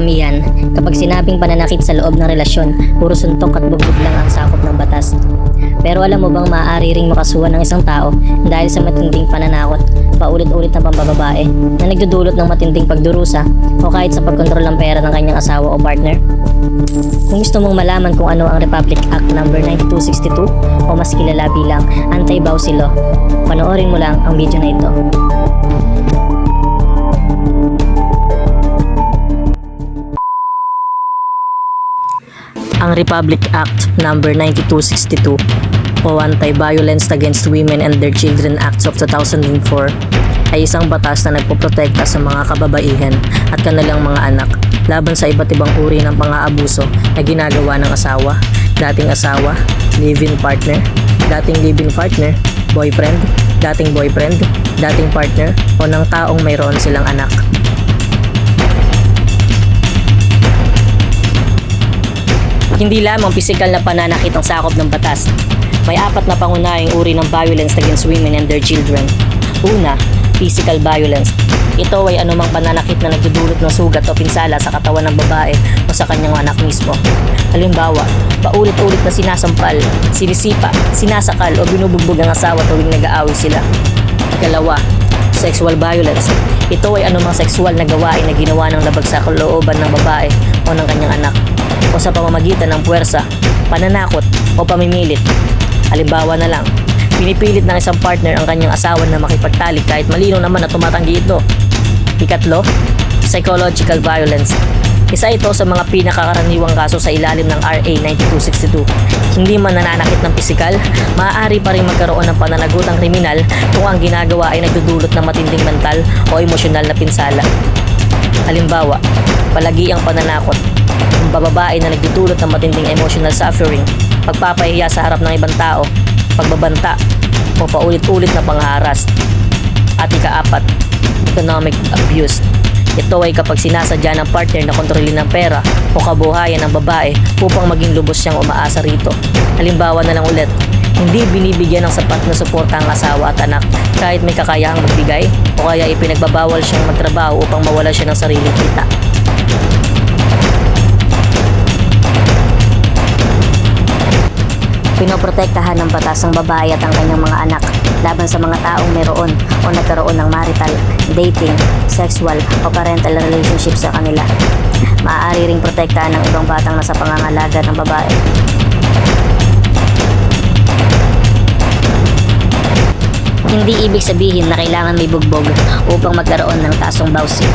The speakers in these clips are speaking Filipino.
karamihan, kapag sinabing pananakit sa loob ng relasyon, puro suntok at bugbog lang ang sakop ng batas. Pero alam mo bang maaari ring makasuhan ng isang tao dahil sa matinding pananakot, paulit-ulit na pambababae na nagdudulot ng matinding pagdurusa o kahit sa pagkontrol ng pera ng kanyang asawa o partner? Kung gusto mong malaman kung ano ang Republic Act No. 9262 o mas kilala bilang Anti-Bawsi Law, panoorin mo lang ang video na ito. Ang Republic Act No. 9262 o Anti-Violence Against Women and Their Children Acts of 2004 ay isang batas na nagpoprotekta sa mga kababaihan at kanilang mga anak laban sa iba't ibang uri ng pang-aabuso na ginagawa ng asawa, dating asawa, live-in partner, dating live-in partner, boyfriend, dating partner o ng taong mayroon silang anak. Hindi lamang pisikal na pananakit ang sakop ng batas. May apat na pangunahing uri ng violence against women and their children. Una, physical violence. Ito ay anumang pananakit na nagdudulot ng sugat o pinsala sa katawan ng babae o sa kanyang anak mismo. Halimbawa, paulit-ulit na sinasampal, sinisipa, sinasakal o binubugbog ang asawa tuwing nag-aaway sila. Ikalawa, sexual violence. Ito ay anumang sexual na gawain na ginawa ng labag sa kalooban ng babae o ng kanyang anak o sa pamamagitan ng puwersa, pananakot o pamimilit. Halimbawa na lang, pinipilit ng isang partner ang kanyang asawa na makipagtalik kahit malinaw naman na tumatanggi ito. Ikatlo, psychological violence. Isa ito sa mga pinakakaraniwang kaso sa ilalim ng RA 9262. Hindi man nananakit ng pisikal, maaari pa rin magkaroon ng pananagutang kriminal kung ang ginagawa ay nagdudulot ng matinding mental o emosyonal na pinsala. Halimbawa, palagi ang pananakot, ang bababae na nagdudulot ng matinding emotional suffering, pagpapahiya sa harap ng ibang tao, pagbabanta, o paulit-ulit na pangharas. At ikaapat, economic abuse. Ito ay kapag sinasadya ng partner na kontrolin ng pera o kabuhayan ng babae upang maging lubos siyang umaasa rito. Halimbawa na lang ulit, hindi binibigyan ng sapat na suporta ang asawa at anak kahit may kakayahang magbigay o kaya ipinagbabawal siyang magtrabaho upang mawala siya ng sariling kita. Pinoprotektahan ng batas ang babae at ang kanyang mga anak laban sa mga taong mayroon o nagkaroon ng marital, dating, sexual o parental relationship sa kanila. Maaari ring protektahan ng ibang batang nasa pangangalaga ng babae. Hindi ibig sabihin na kailangan may bugbog upang magkaroon ng kasong bawsi.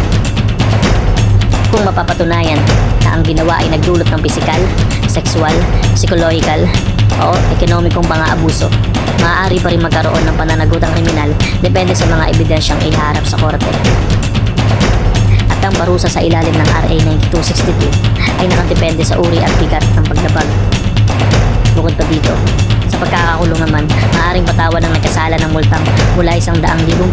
Kung mapapatunayan na ang ginawa ay nagdulot ng pisikal, sexual, psychological, o ekonomikong pang-aabuso, maaari pa rin magkaroon ng pananagutang kriminal depende sa mga ebidensyang iharap sa korte. At ang parusa sa ilalim ng RA 9262 ay nakadepende sa uri at bigat ng paglabag. Bukod pa dito, sa pagkakakulong naman, maaaring patawan ng nagkasala ng multang mula 100,000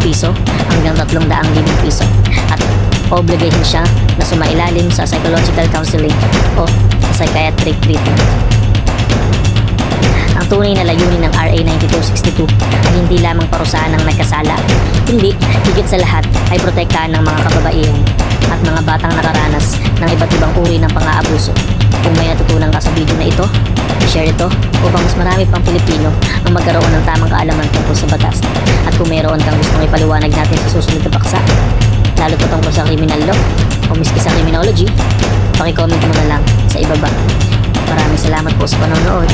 piso hanggang 300,000 piso at obligahin siya na sumailalim sa psychological counseling o psychiatric treatment. Ang tunay na layunin ng RA 9262 ay hindi lamang parusahan ng nagkasala, kundi higit sa lahat ay protektahan ng mga kababaihan at mga batang nakaranas ng iba't ibang uri ng pang-aabuso. Kung may natutunan ka sa video na ito, i-share ito upang mas marami pang Pilipino ang magkaroon ng tamang kaalaman tungkol sa batas. At kung mayroon kang gustong ipaliwanag natin sa susunod na paksa, lalo pa tungkol sa criminal law o miski sa criminology, paki-comment mo na lang sa ibaba. Maraming salamat po sa panonood.